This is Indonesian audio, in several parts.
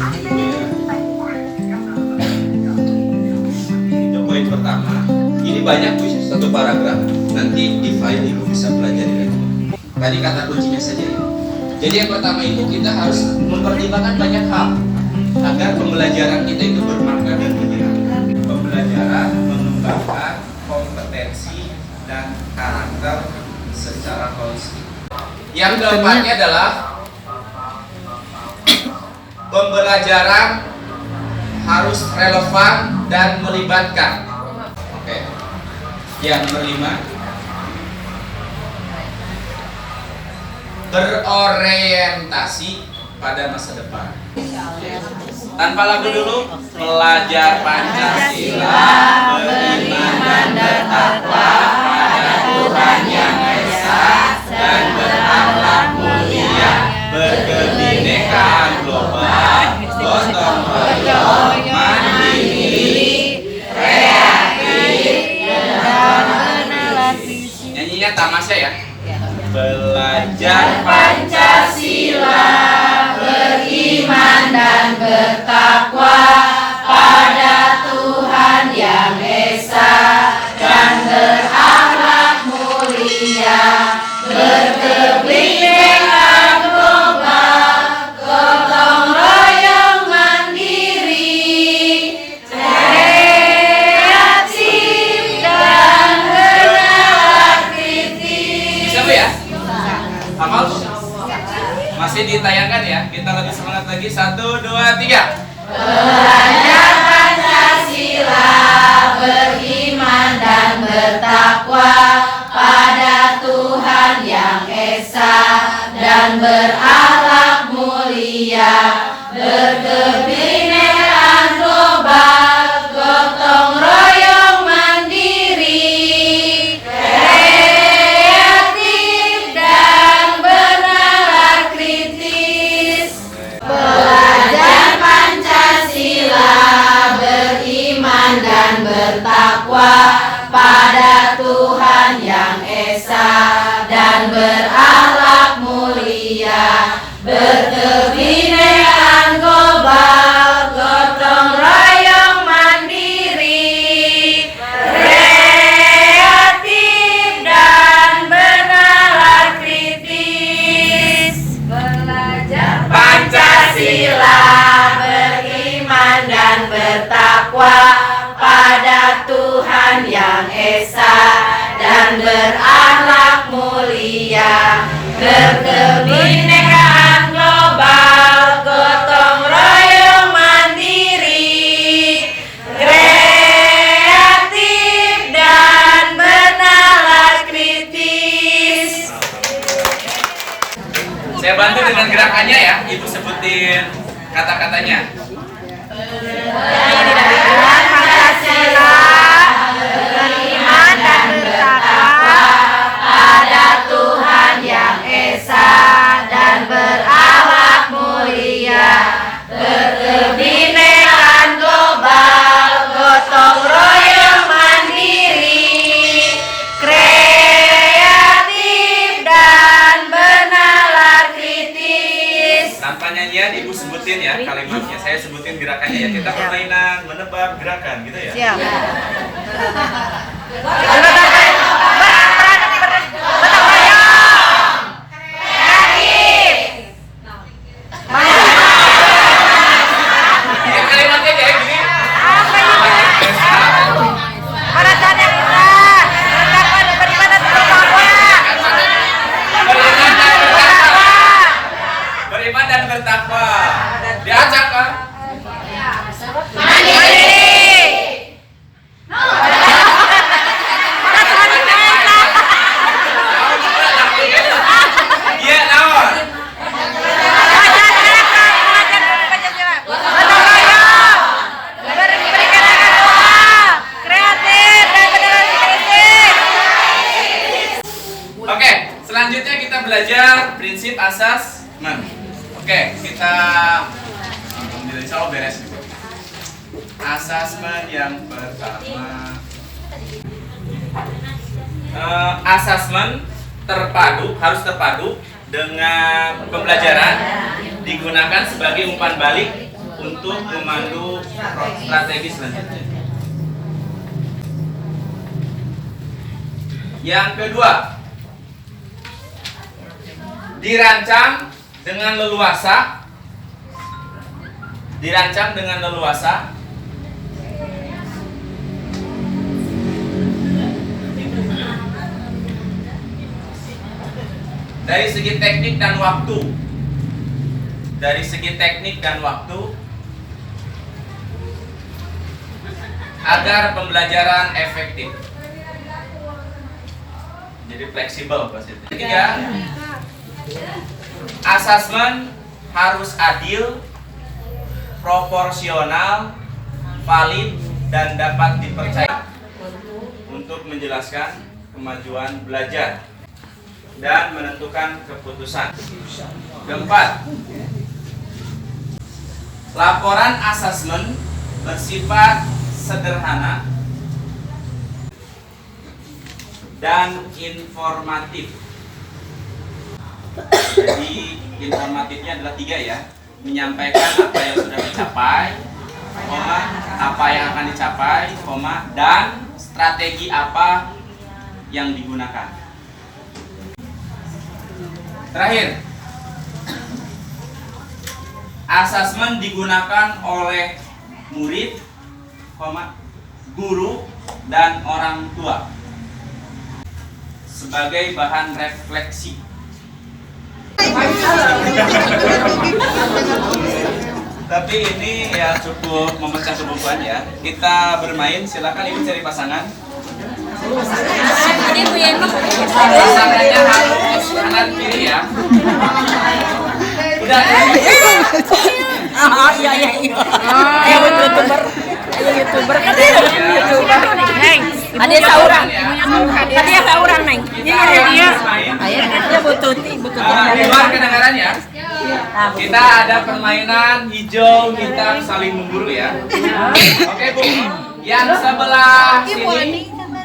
Itu poin pertama. Ini banyak puisi satu paragraf. Nanti di file ibu bisa pelajari lagi. Tadi kata kuncinya saja ya. Jadi yang pertama itu kita harus mempertimbangkan banyak hal agar pembelajaran kita itu bermakna dan menyenangkan. Pembelajaran mengembangkan kompetensi dan karakter secara holistik. Yang keempatnya adalah pembelajaran harus relevan dan melibatkan. Oke. Yang kelima, berorientasi pada masa depan. Tanpa lagu dulu. Belajar Pancasila, beriman dan bertakwa pada Tuhan Yang Esa, dan berakhlak mulia, berkebinekaan global, gotong royong, mandiri, kreatif, dan mengenal visi. Nyanyinya tamasya ya. Belajar Pancasila, beriman dan bertakwa pada Tuhan Yang Esa, dan berakhlak mulia, berkebinekaan global, gotong royong mandiri, kreatif dan berakhlak kritis. Bisa Bu ya? Hafal? Masih ditayangkan ya? Kita lebih semangat lagi. 1, 2, 3. Belajar Pancasila, beriman dan bertakwa pada Tuhan Yang Esa, dan berakhlak mulia, berkebinekaan global, gotong royong mandiri, kreatif dan berakhlak kritis. Belajar Pancasila, beriman dan bertakwa pada Tuhan Yang Esa, dan berakhlak mulia, berkebinekaan global, gotong royong mandiri, kreatif dan berakhlak kritis. Belajar Pancasila, beriman dan bertakwa pada Tuhan Yang Esa, dan berakhlak mulia, berkebinekaan global, gotong royong mandiri, kreatif dan berakhlak kritis. Saya bantu dengan gerakannya ya, Ibu sebutin kata-katanya. Pancasila, beriman dan bertakwa pada Tuhan Yang Esa, dan berakhlak mulia, berkebinekaan global, gotong royong mandiri, kreatif dan berakhlak kritis. Tanpa nyanyian Ibu sebutin ya kalimatnya, saya sebutin gerakannya ya. Kita permainan menebak gerakan gitu ya. Siap. Kalimatnya kayak gini. Beriman dan bertakwa. Diajak kan? Selanjutnya kita belajar prinsip asesmen. Oke, kita insya Allah beres. Asesmen yang pertama, asesmen harus terpadu dengan pembelajaran, digunakan sebagai umpan balik untuk memandu strategi selanjutnya. Yang kedua, dirancang dengan leluasa. Dirancang dengan leluasa. Dari segi teknik dan waktu. Dari segi teknik dan waktu, agar pembelajaran efektif. Jadi fleksibel maksudnya. Ketiga, asesmen harus adil, proporsional, valid, dan dapat dipercaya untuk menjelaskan kemajuan belajar dan menentukan keputusan. Keempat, laporan asesmen bersifat sederhana dan informatif. Jadi informatifnya adalah 3 ya, menyampaikan apa yang sudah dicapai, apa yang akan dicapai, dan strategi apa yang digunakan. Terakhir, asesmen digunakan oleh murid, guru, dan orang tua sebagai bahan refleksi. Tapi ini ya cukup memecah kebutuhan ya. Kita bermain, silakan ibu cari pasangan. Pasangannya harus kanan kiri ya. Udah. Iya. Ayo YouTuber. Kan YouTuber. Neng, ada seorang. Tadi ada seorang, Neng. Iya. Dia bututi. Di luar kedengaran ya. Kita ada permainan hijau, hitam, saling memburu ya. Oke Bu. Yang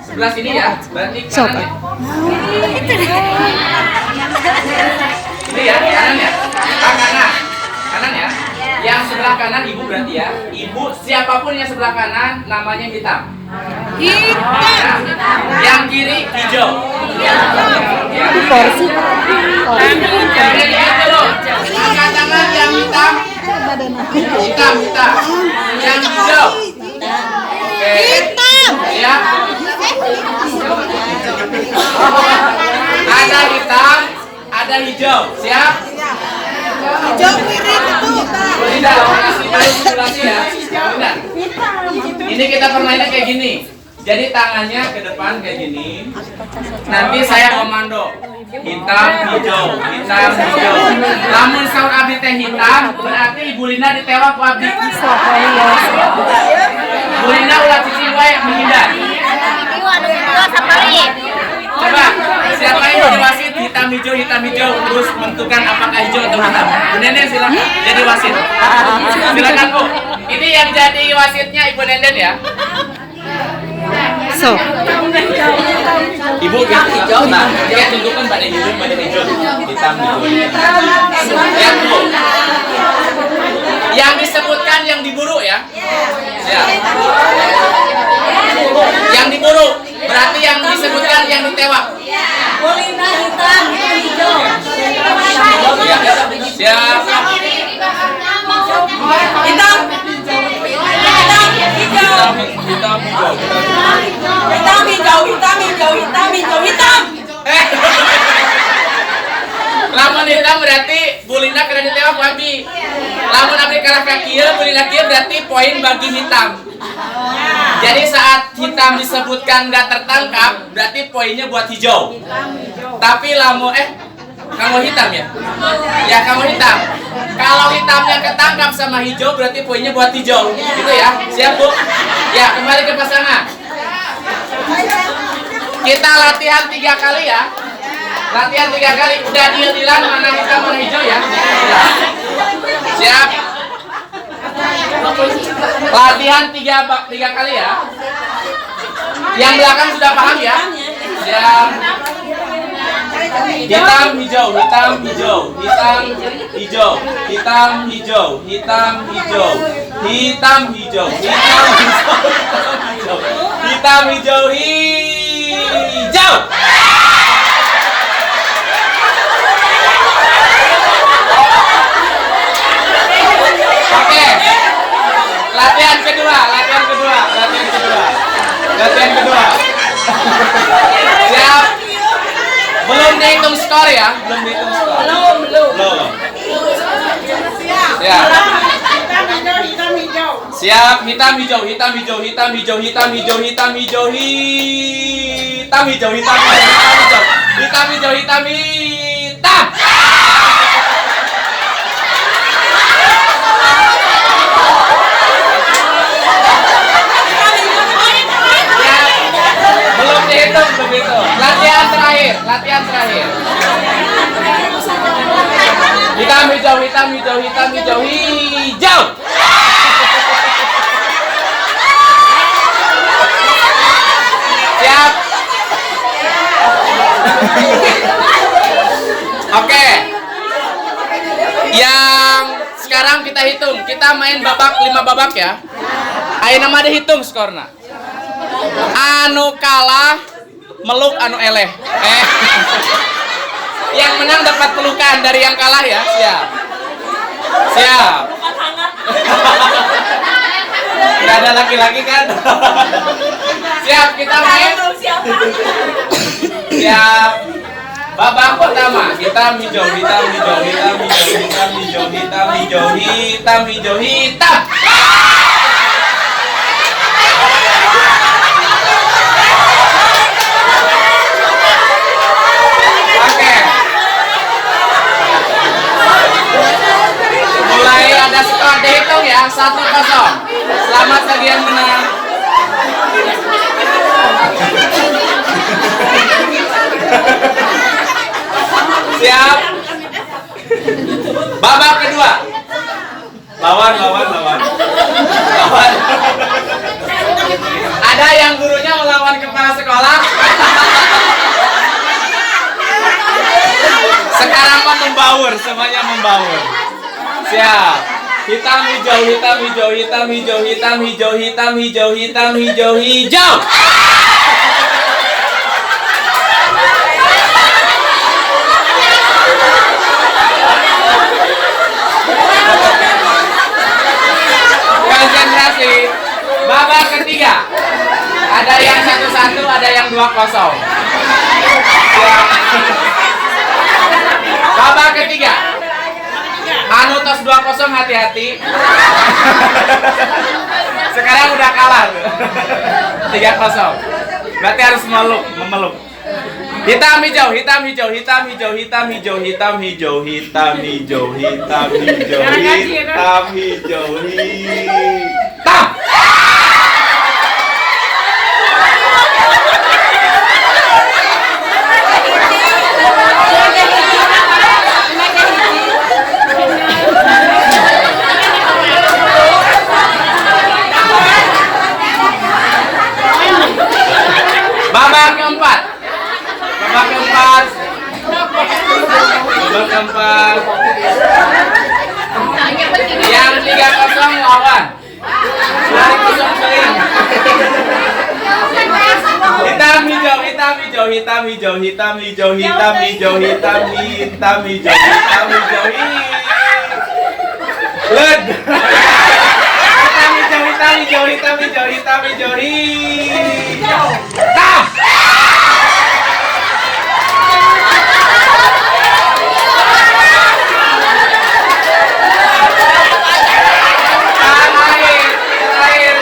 sebelah sini ya. Berarti kanan ya. Ini ya, kanan ya. Kanan ya. Yang sebelah kanan ibu berarti ya. Ibu, siapapun yang sebelah kanan namanya hitam. Hitam. Yang kiri hijau. Porsi. Angkat tangan yang hitam. Hitam. Yang hijau. Oke. Hitam. Ya. Ada hitam, ada hijau. Siap? Hijau piring itu. Tidak, kasih tahu simulasi ya. Tidak. Ini kita permainan kayak gini. Jadi tangannya ke depan kayak gini. Nanti saya komando. Hitam, hijau. Lamun saur abdi teh hitam, berarti Ibu Lina ditewak ku abdi. Ibu Lina ulah cicing wae menghindar. Coba, siapa yang jadi wasit hitam hijau terus menentukan apakah hijau atau hitam. Bu Nenden silakan jadi wasit. Silakan Bu. Ini yang jadi wasitnya Ibu Nenden ya. So. Ibu yang hijau, nah dia tunjukkan pada hijau, hitam hijau. Lihat Bu. Yang disebutkan yang diburu ya. Siap. Yang diburu berarti yang disebutkan yang ditewak. Bolina hitam, hijau. Siap. Hitam. Hitam. Lamun hitam berarti Bu Lina kena ditewak ku abdi. Lamun abdi kalah ka kieu, Bu Lina kieu berarti poin bagi hitam. Jadi saat hitam disebutkan nggak tertangkap, berarti poinnya buat hijau. Tapi lamun kamu hitam ya? Ya kamu hitam. Kalau hitamnya ketangkap sama hijau, berarti poinnya buat hijau. Gitu ya? Siap Bu? Ya kembali ke pasangan. Kita latihan 3 kali ya. Latihan 3 kali. Udah deal-dealan mana hitam mana hijau ya? Siap? Latihan 3 kali ya. Yang belakang sudah paham ya? Siap. Hitam, hijau, hitam, hijau, hitam, hijau, hitam, hijau, hitam, hijau, hitam, hijau, hitam, hijau, hijau. Oke. Latihan kedua. Siap. Belum dihitung skor ya? Belum. Siap. Siap, hitam hijau. Belum dihitung begitu. Latihan terakhir. Hitam hijau. Siap. Oke. Yang sekarang kita hitung. Kita main 5 babak ya. Ayo nama dihitung skornya. Anu kalah meluk anu eleh. Yang menang dapat pelukan dari yang kalah ya. Siap. Gak ada laki-laki kan? Siap, kita main. Siap. Babak pertama, hitam hijau. Mulai ada skor dihitung ya, 1-0. Selamat bagi yang menang. Siap. Babak kedua. Lawan. Ada yang gurunya melawan kepala sekolah. Sekarang mah membaur, semuanya membaur. Siap. Hitam hijau. Konsentrasi. Babak ketiga. Ada yang 1-1, ada yang 2-0. Babak ketiga. Anu tos 2-0 hati-hati. Sekarang udah kalah. 3-0. Berarti harus memeluk. Hitam hijau. Babak keempat. Yang 3-0 lawan. 2-0 seling. Hitam hijau. Led. Hitam hijau. Terakhir.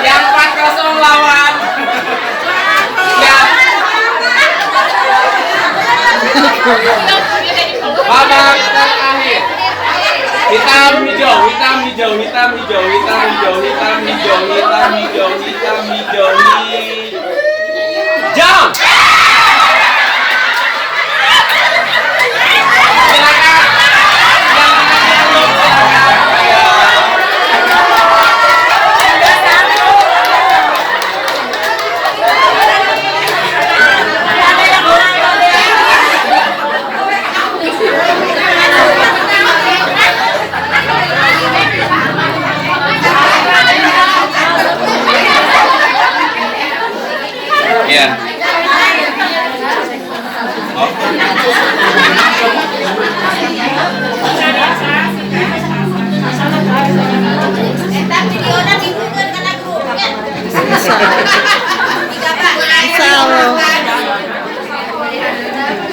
Yang 4-0 lawan. Siap. Babak terakhir. Hitam hijau. Jam. Silakan.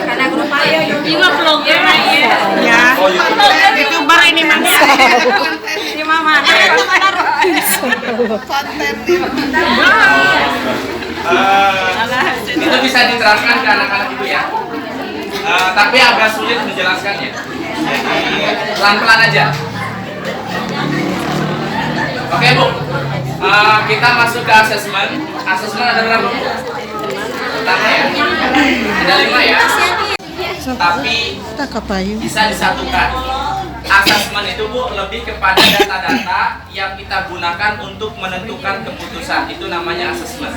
Karena grup ayo juga vlogger ya. Ya. Oh, YouTube. YouTuber ini Mas. Si Mama. Itu bisa diterapkan ke anak-anak ibu ya. Tapi agak sulit menjelaskannya. Jadi pelan-pelan aja. Oke Bu, kita masuk ke asesmen. Asesmen ada berapa Bu? Pertama ya, ada 5 ya. Tapi bisa disatukan. Asesmen itu Bu lebih kepada data-data yang kita gunakan untuk menentukan keputusan. Itu namanya asesmen.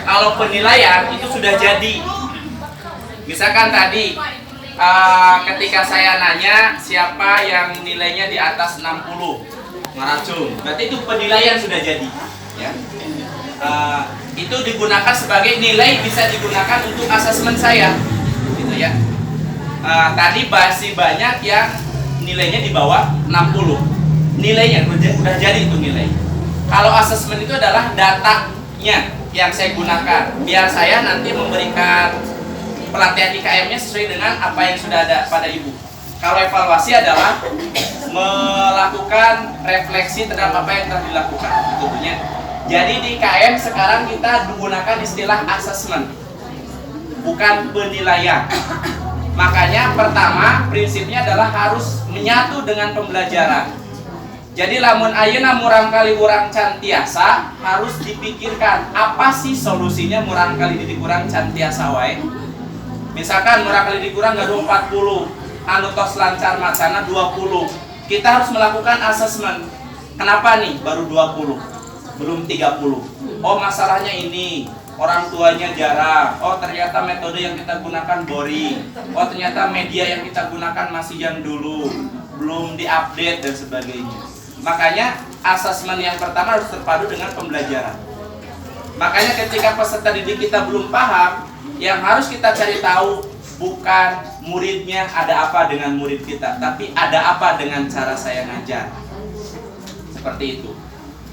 Kalau penilaian itu sudah jadi. Misalkan tadi ketika saya nanya siapa yang nilainya di atas 60 ngeracun, berarti itu penilaian sudah jadi ya. Itu digunakan sebagai nilai, bisa digunakan untuk asesmen saya gitu ya. Tadi masih banyak yang nilainya di bawah 60, nilainya udah jadi itu nilai. Kalau asesmen itu adalah datanya yang saya gunakan biar saya nanti memberikan pelatihan IKM-nya sesuai dengan apa yang sudah ada pada ibu. Kalau evaluasi adalah melakukan refleksi terhadap apa yang telah dilakukan tentunya. Jadi di IKM sekarang kita menggunakan istilah asesmen, bukan penilaian. Makanya pertama prinsipnya adalah harus menyatu dengan pembelajaran. Jadi lamun ayeuna murang kali urang can tiasa, harus dipikirkan apa sih solusinya murang kali dikurang can tiasa wae. Misalkan murang kali dikurang gaduh 40, anu tos lancar macana 20. Kita harus melakukan asesmen. Kenapa nih baru 20? Belum 30. Oh, masalahnya ini. Orang tuanya jarang. Oh, ternyata metode yang kita gunakan boring. Oh, ternyata media yang kita gunakan masih yang dulu, belum diupdate dan sebagainya. Makanya asesmen yang pertama harus terpadu dengan pembelajaran. Makanya ketika peserta didik kita belum paham, yang harus kita cari tahu bukan muridnya ada apa dengan murid kita, tapi ada apa dengan cara saya ngajar. Seperti itu.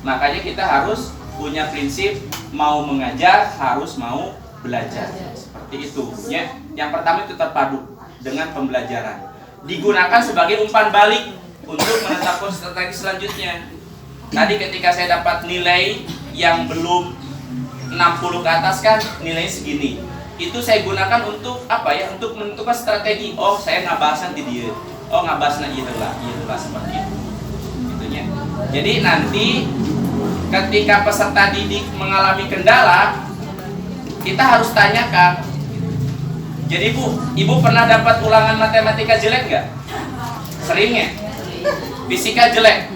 Makanya kita harus punya prinsip mau mengajar harus mau belajar. Seperti itu ya. Yang pertama itu terpadu dengan pembelajaran. Digunakan sebagai umpan balik untuk menetapkan strategi selanjutnya. Tadi ketika saya dapat nilai yang belum 60 ke atas kan nilainya segini. Itu saya gunakan untuk apa ya? Untuk menentukan strategi. Oh, saya ngabahasnya di dia. Oh, ngabahasnya iya lah seperti itu. Itunya. Jadi nanti ketika peserta didik mengalami kendala, kita harus tanyakan. Jadi ibu pernah dapat ulangan matematika jelek nggak? Sering ya? Fisika jelek.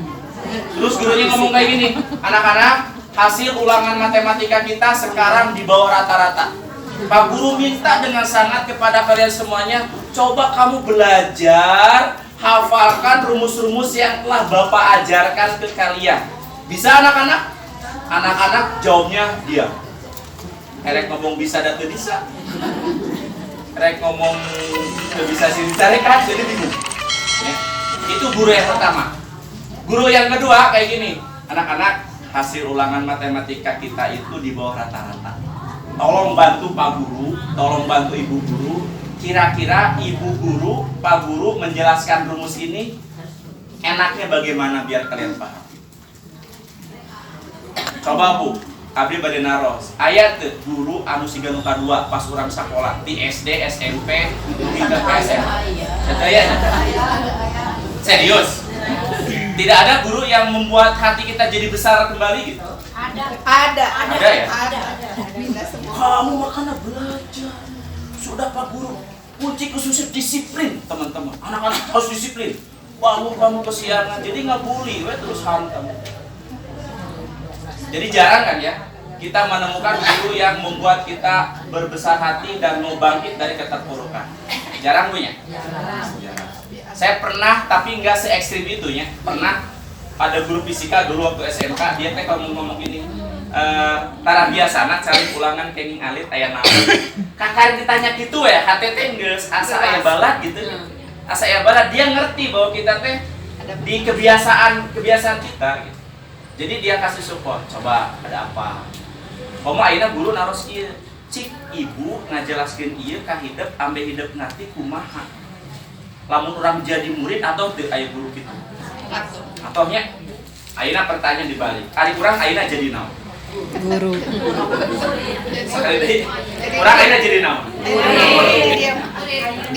Terus gurunya ngomong kayak gini, anak-anak, hasil ulangan matematika kita sekarang di bawah rata-rata. Pak Guru minta dengan sangat kepada kalian semuanya, coba kamu belajar, hafalkan rumus-rumus yang telah Bapak ajarkan ke kalian. Bisa anak-anak? Anak-anak jawabnya diam. Erek ngomong bisa dan tidak bisa. Erek ngomong tidak bisa sih dicari kan, jadi bingung. Ya. Itu guru yang pertama. Guru yang kedua kayak gini, anak-anak hasil ulangan matematika kita itu di bawah rata-rata. Tolong bantu Pak Guru, tolong bantu Ibu Guru. Kira-kira Ibu Guru, Pak Guru menjelaskan rumus ini enaknya bagaimana biar kalian paham. Coba Bu, abdi bade naros. Aya teu guru anu siga nu kadua pas urang sakola di SD, SMP, hingga ke SMA. Aya. Serius? Tidak ada guru yang membuat hati kita jadi besar kembali gitu? Ada ya? Ada. Kamu makanya belajar. Sudah Pak Guru. Kunci khususnya disiplin, teman-teman. Anak-anak harus disiplin. Bangun kamu kesiangan, jadi nggak bully, terus hantam. Jadi jarang kan ya kita menemukan guru yang membuat kita berbesar hati dan mau bangkit dari keterpurukan. Jarang punya. Jarang. Saya pernah, tapi nggak se ekstrim itu ya. Pernah ada guru fisika dulu waktu SMK, dia teh kalau ngomong gini, tara biasana cari ulangan kenging alit aya naon. Kakak ditanya gitu ya, HTT geus asa aya balat gitu. Asa aya balat, dia ngerti bahwa kita teh di kebiasaan kita gitu. Jadi dia kasih support, coba ada apa? Komo ayeuna guru naros ieu. Cik ibu ngajelaskeun ieu ka hidup ambe hidup ngerti kumaha. Lamun urang jadi murid atau teu aya guru kitu. Atonya ayeuna pertanyaan dibalik. Ari urang ayeuna jadi naon? Guru. Sekali deui. Urang ayeuna jadi naon?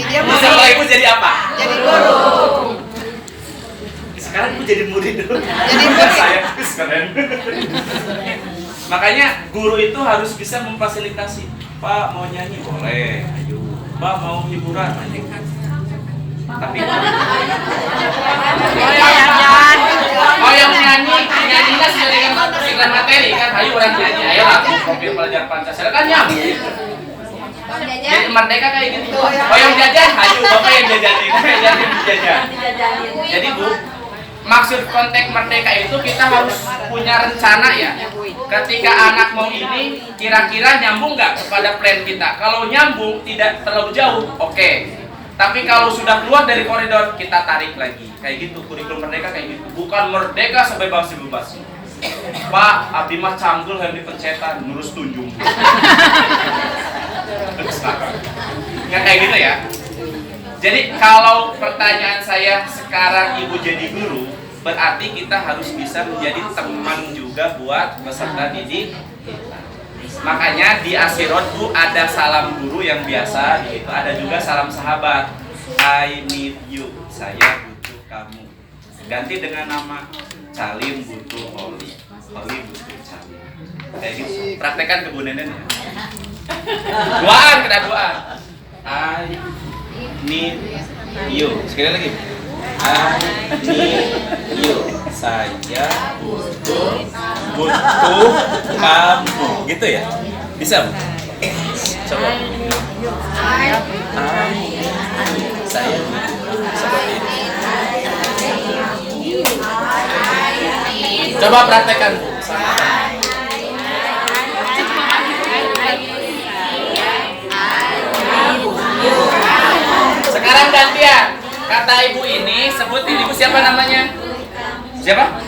Dia Bisa ibu jadi apa? jadi guru. Sekarang ibu jadi murid dulu. Jadi murid. Saya keren. Makanya guru itu harus bisa memfasilitasi. Pak mau nyanyi boleh, ayo. Pak mau hiburan, ayo kan. Tapi oh yang nyanyinya sesuai dengan iklan materi kan, ayo orang nyanyi, ayo lagu kompil pelajar Pancasila kan nyambung. Jadi merdeka kayak gitu. Oh yang jajan, ayo bapak yang jajanin, jajan. Jadi bu, maksud konteks merdeka itu kita harus punya rencana ya. Ketika anak mau ini, kira-kira nyambung nggak kepada plan kita? Kalau nyambung, tidak terlalu jauh, oke. Tapi kalau sudah keluar dari koridor, kita tarik lagi. Kayak gitu, kurikulum merdeka kayak gitu. Bukan merdeka sebebas-bebas. Pak, abdi mah canggul yang dipencetan, nurus tunjung. Nggak kayak gitu ya. Jadi kalau pertanyaan saya sekarang ibu jadi guru, berarti kita harus bisa menjadi teman juga buat peserta didik. Makanya di Asirot Bu ada salam guru yang biasa, itu ada juga salam sahabat. I need you, saya butuh kamu. Ganti dengan nama Calim butuh Holly, Holly butuh Calim. Kayak gitu. Praktekan ke Bu Nenen ya. Doaan, kena doa. I need you. Sekali lagi. I need you. Saya butuh kamu. Gitu ya? Bisa, Bu? Coba. Saya seperti ini. Coba praktekkan, Bu. Sekarang gantian. Kata ibu ini, sebutin ibu siapa namanya? Siapa?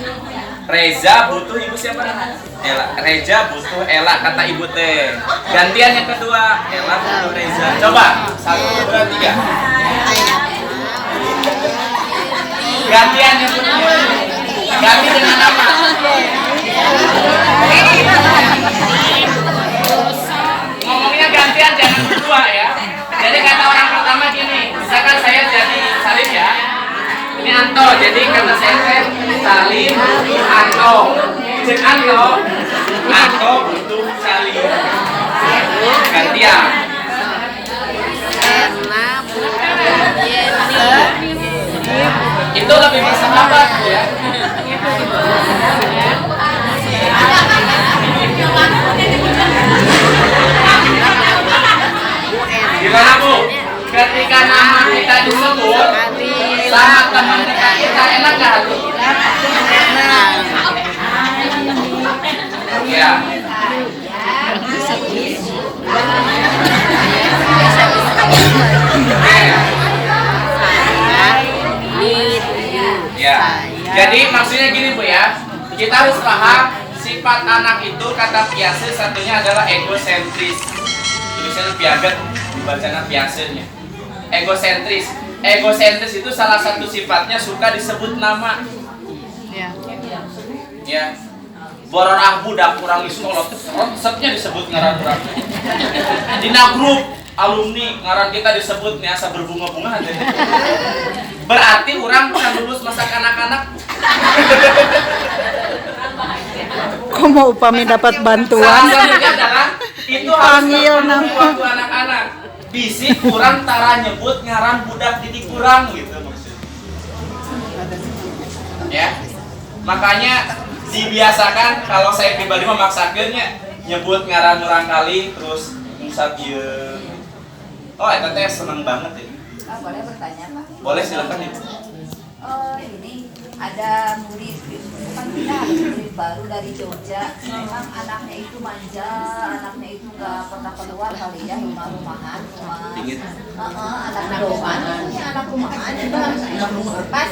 Reza butuh ibu siapa namanya? Ella. Reza butuh Ella, kata ibu teh. Gantian yang kedua, Ella butuh Reza. Coba, 1, 2, 3. Gantian yang kedua. Ganti dengan nama. Ngomongnya gantian jangan berdua ya. Jadi kata orang pertama gini, misalkan saya jadi Salim ya. Ini Anto, jadi kata saya Salim Anto. Cek Anto butuh Salim. Gantian. Itu lebih bersahabat ya. Gimana Bu? Ketika nama kita disebut sama teman dekat kita enak gak hati? Ya. Ya. Jadi maksudnya gini Bu ya. Kita harus paham sifat anak itu kata Piaget satunya adalah egosentris. Tulisannya Piaget dibacanya Piagetnya. Egosentris. Egosentris itu salah satu sifatnya suka disebut nama. Ya. Bororah budak kurang isu kalau resepnya disebut ngaran urang. Dina grup alumni ngaran kita disebut asa berbunga-bunga aja. Berarti orang bisa lulus masa kanak-kanak. Kok mau upami dapat bantuan? Salah satunya adalah itu harus Panggil nama. waktu anak-anak. Bisi kurang tara nyebut ngaran budak didik kurang gitu maksudnya. Ya. Makanya dibiasakan kalau saya pribadi memaksakannya nyebut ngaran orang kali terus musab ieu. Oh, eta teh seneng banget ya. Boleh bertanya Pak? Boleh silakan Ibu. Ini ada murid, bukan kita murid baru dari Jogja. Memang anaknya itu manja, anaknya itu nggak pernah keluar kali ya, rumah-rumahan, Dingin. anak rumahan, punya anak rumahan juga. Pas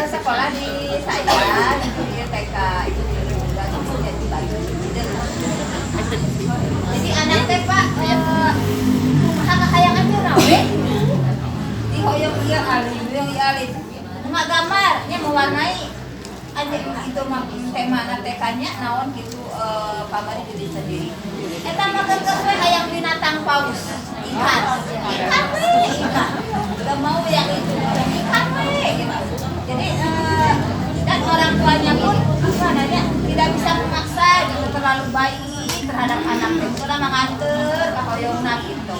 sekolah di saya itu di TK itu di iya alif yang alif nggak gambarnya mewarnai aja itu mah tema TK-nya naon gitu pamari diri sendiri eta mah geus we hayang binatang paus ikan we ikan udah mau yang itu ikan we gitu jadi dan orang tuanya pun apa namanya tidak bisa memaksa gitu terlalu baik terhadap anaknya karena mengantar ke hoyongna gitu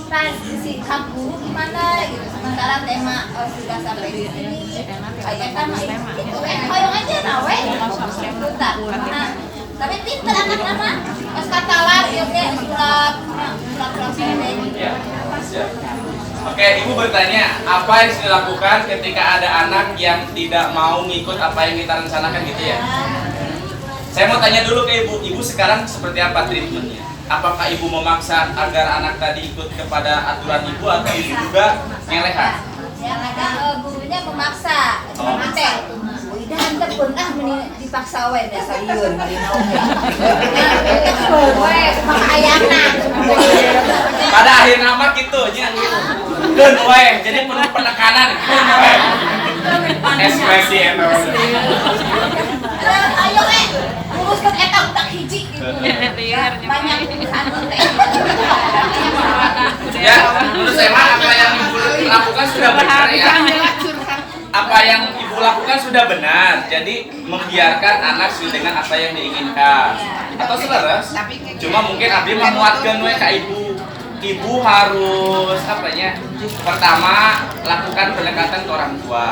kan si kamu gimana gitu sementara tema sudah sampai di sini kayak sama itu hoyong aja nawe gitu tak nah tapi pintar anak nama pas katalar ya kayak sulap Ya. Oke, Ibu bertanya, apa yang harus dilakukan ketika ada anak yang tidak mau ngikut apa yang kita rencanakan gitu ya? Saya mau tanya dulu ke Ibu, Ibu sekarang seperti apa treatmentnya? Apakah Ibu memaksa agar anak tadi ikut kepada aturan Ibu atau Ibu juga ngelehan? yang ada gurunya memaksa cuma teh udah anda pernah dipaksa we da sayur mari naon we maka ayana Pada akhir nama gitu nya. Keun we, jadi penuh penekanan. Ekspresi eta. ayo uruskan eta utak hiji gitu banyak urusan teh Ya, menurut saya mah apa yang Ibu lakukan sudah benar ya. Apa yang Ibu lakukan sudah benar. Jadi membiarkan anak sesuai dengan apa yang diinginkan. Atau selaras? Cuma mungkin Abdi menguatkan we ke Ibu. Ibu harus apa ya? Pertama, lakukan pendekatan ke orang tua.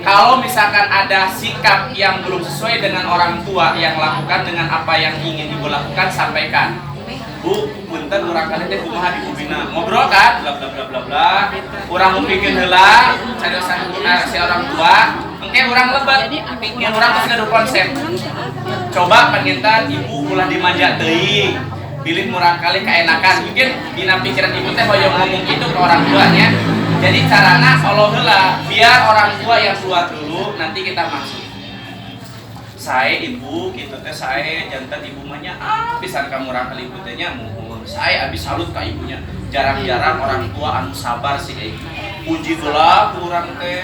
Kalau misalkan ada sikap yang belum sesuai dengan orang tua yang lakukan dengan apa yang ingin Ibu lakukan, sampaikan. Bu, punten urang kali teh kumaha di kubina. Ngobrol kan, bla bla bla bla bla. Urang mungkin heula cariosan si orang tua, engke urang lebat. Mun urang geus ngadu konsep. Coba pangintan Ibu ulah dimanja teuing. Pilih murang kali kaenakan. Mungkin dina pikiran Ibu teh hoyong ngomong gitu ke orang tuanya. Jadi carana Allah heula, biar orang tua yang keluar dulu, nanti kita masuk. Saya Ibu gitu teh saya jantan Ibu mah nya pisan kamu rangkal Ibu teh nya muhun. Saya abis salut ka ibunya. Jarang-jarang orang tua anu sabar sih Puji heula ku urang teh.